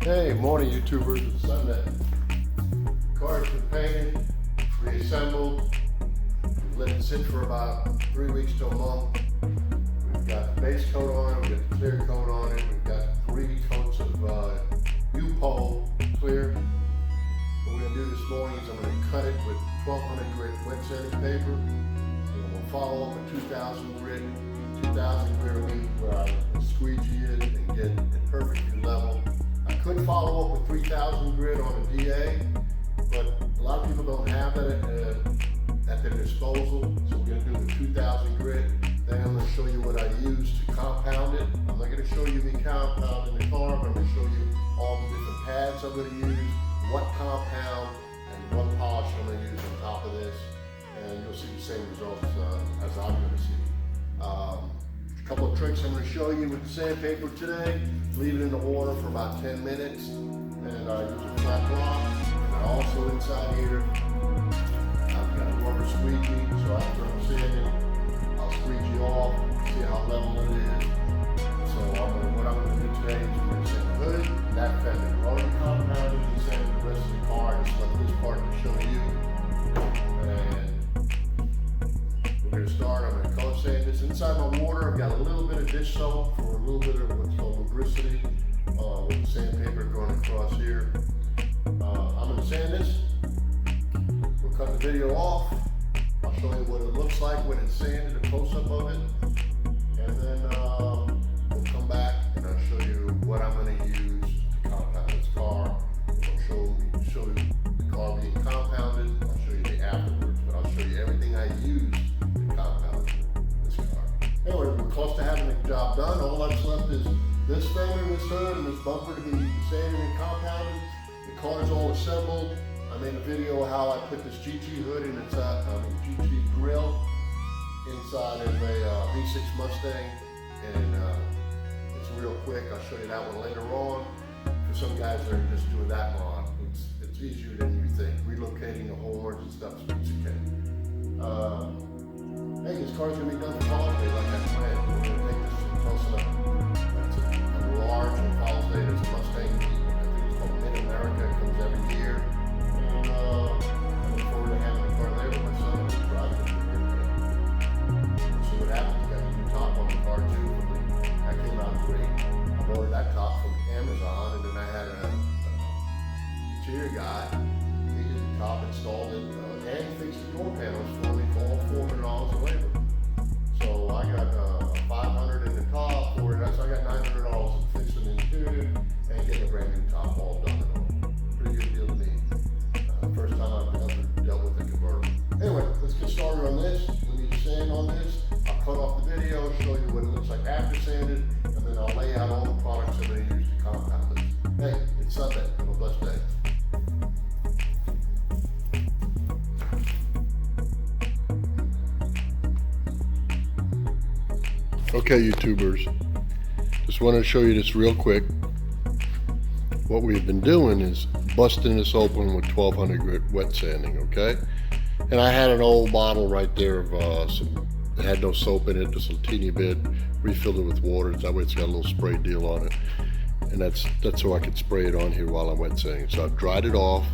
Hey, morning YouTubers, it's Sunday. Car's been painted, reassembled. We've let it sit for about 3 weeks to a month. We've got the base coat on it, we've got the clear coat on it, we've got 3 coats of U-Pole clear. What we're going to do this morning is I'm going to cut it with 1200 grit wet sanding paper. And we'll follow up with 2000 grit. 2000 grit will be where I squeegee it and get it perfectly level. I could follow up with 3000 grit on a DA, but a lot of people don't have that at their disposal. So we're going to do the 2000 grit. Then I'm going to show you what I use to compound it. I'm not going to show you the compound in the car, but I'm going to show you all the different pads I'm going to use, what compound, and what polish I'm going to use on top of this. And you'll see the same results as I'm going to see. A couple of tricks I'm going to show you with the sandpaper today. Leave it in the water for about 10 minutes, and I use a flat block. And also inside here, I've got a rubber squeegee, so after I'm sanding, I'll squeegee off, see how level it is. So what I'm going to do today is we're going to sand the hood, that fender. We're already compounded and sanded the rest of the car. I just left this part to show you. And we're going to start. I'm going to color sand this. Inside my water, I've got a little bit of dish soap for a little bit of what's called lubricity with the sandpaper going across here. I'm going to sand this. We'll cut the video off. I'll show you what it looks like when it's sanded, a close-up of it. And then we'll come back and I'll show you what I'm going to use to compound this car. I'll show you the car being compounded. I'll show you the afterwards, but I'll show you everything I use to compound this car. Anyway, we're close to having the job done. All that's left is this fender, this hood, and this bumper to be sanded and compounded. The car is all assembled. I made a video of how I put this GT hood and its GT grill inside of a V6 Mustang, and it's real quick. I'll show you that one later on. For some guys that are just doing that mod, it's easier than you think. Relocating the horns and stuff is a piece of cake. Hey, this car's gonna be done for holiday like I planned. We're gonna take this to Tulsa. It's a large and holiday. It's a Mustang. I think it's called Mid-America. It comes every year. And I look forward to having the car there with my son. He's driving it. We'll see what happens. Got a new top on the car too. That came out great. I ordered that top from Amazon, and then I had a interior guy. He did the top, installed it, and fixed the door panels for me for all $400 of labor. So I got $500 in the top for it. So I got $900 of fixing the interior and getting a brand new top all done. Pretty good deal to me. First time I've ever dealt with a convertible. Anyway, let's get started on this. We need sand on this. I'll cut off the video, show you what it looks like after sanded, and then I'll lay out all the products I'm going to use to compound this. Hey, it's Sunday. Have a blessed day. Okay, YouTubers, just want to show you this real quick. What we've been doing is busting this open with 1200 grit wet sanding, okay? And I had an old bottle right there of it had no soap in it, just a teeny bit, refilled it with water, that way it's got a little spray deal on it. And that's so I could spray it on here while I'm wet sanding. So I've dried it off.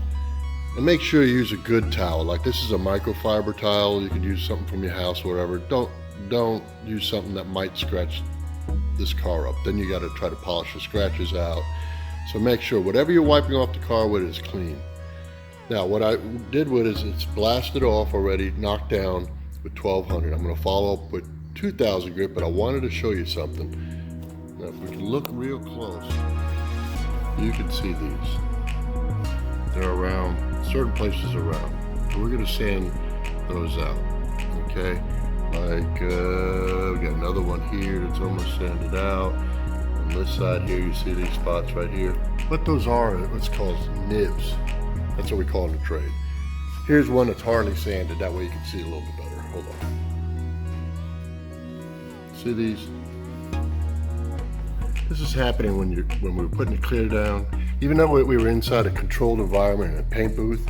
And make sure you use a good towel. Like this is a microfiber towel. You can use something from your house or whatever. Don't use something that might scratch this car up. Then you got to try to polish the scratches out. So make sure whatever you're wiping off the car with is clean. Now what I did with it is it's blasted off already, knocked down with 1200. I'm going to follow up with 2000 grit, but I wanted to show you something. Now if we can look real close, you can see these. They're around, certain places around. So we're going to sand those out, okay? Like, we got another one here that's almost sanded out. On this side here, you see these spots right here. What those are, what's called nibs. That's what we call in the trade. Here's one that's hardly sanded. That way you can see a little bit better. Hold on. See these? This is happening when we're putting the clear down. Even though we were inside a controlled environment in a paint booth,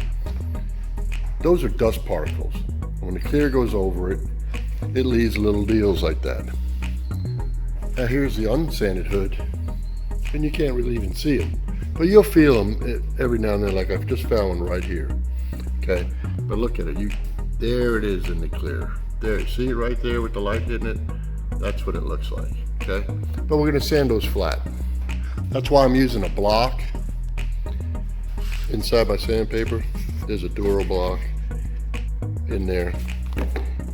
those are dust particles. When the clear goes over it, it leaves little deals like that. Now here's the unsanded hood, and you can't really even see them. But you'll feel them every now and then, like I've just found one right here. Okay, but look at it. There it is in the clear. There, see it right there with the light hitting it? That's what it looks like, okay? But we're gonna sand those flat. That's why I'm using a block inside my sandpaper. There's a Duro block in there.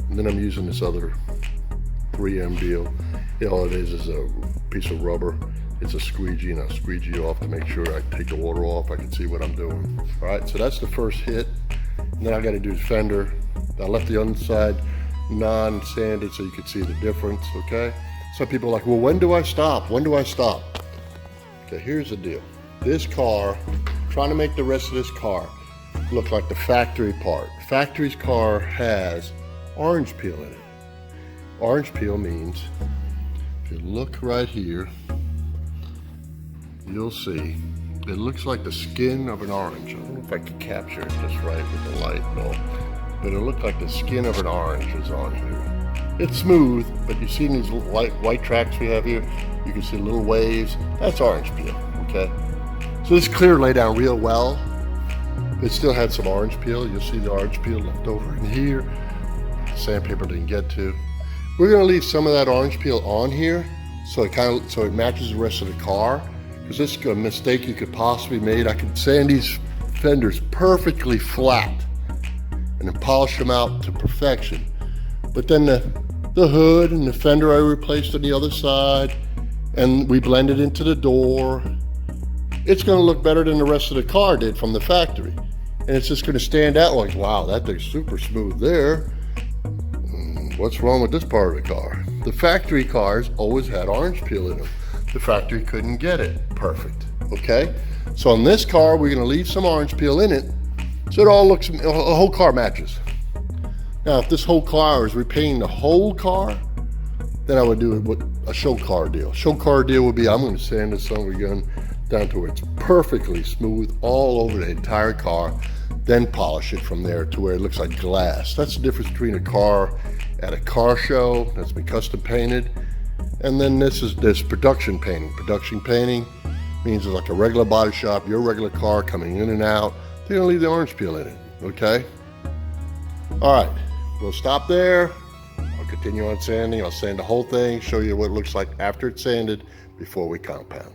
And then I'm using this other 3M deal. All it is a piece of rubber. It's a squeegee, and I'll squeegee off to make sure I take the water off. I can see what I'm doing. All right, so that's the first hit. And then I gotta do the fender. I left the underside non-sanded so you could see the difference, okay? Some people are like, well, when do I stop? When do I stop? Okay, here's the deal. This car, trying to make the rest of this car look like the factory part. Factory's car has orange peel in it. Orange peel means, if you look right here, you'll see it looks like the skin of an orange. I don't know if I can capture it just right with the light, no. But it looked like the skin of an orange is on here. It's smooth, but you see these white tracks we have here? You can see little waves. That's orange peel, okay? So this clear lay down real well. It still had some orange peel. You'll see the orange peel left over in here. Sandpaper didn't get to. We're gonna leave some of that orange peel on here so it matches the rest of the car. Because this is a mistake you could possibly make. I could sand these fenders perfectly flat and then polish them out to perfection. But then the hood and the fender I replaced on the other side, and we blended into the door. It's gonna look better than the rest of the car did from the factory. And it's just gonna stand out like, wow, that thing's super smooth there. What's wrong with this part of the car? The factory cars always had orange peel in them. The factory couldn't get it perfect, okay? So on this car, we're gonna leave some orange peel in it so it all looks, the whole car matches. Now, if this whole car is repainting the whole car, then I would do it with a show car deal. Show car deal would be, I'm gonna sand this son of a gun down to where it's perfectly smooth all over the entire car, then polish it from there to where it looks like glass. That's the difference between a car at a car show that's been custom painted, and then this production painting. Production painting means it's like a regular body shop, your regular car coming in and out. They're gonna leave the orange peel in it, okay? All right, we'll stop there. I'll continue on sanding. I'll sand the whole thing, show you what it looks like after it's sanded before we compound.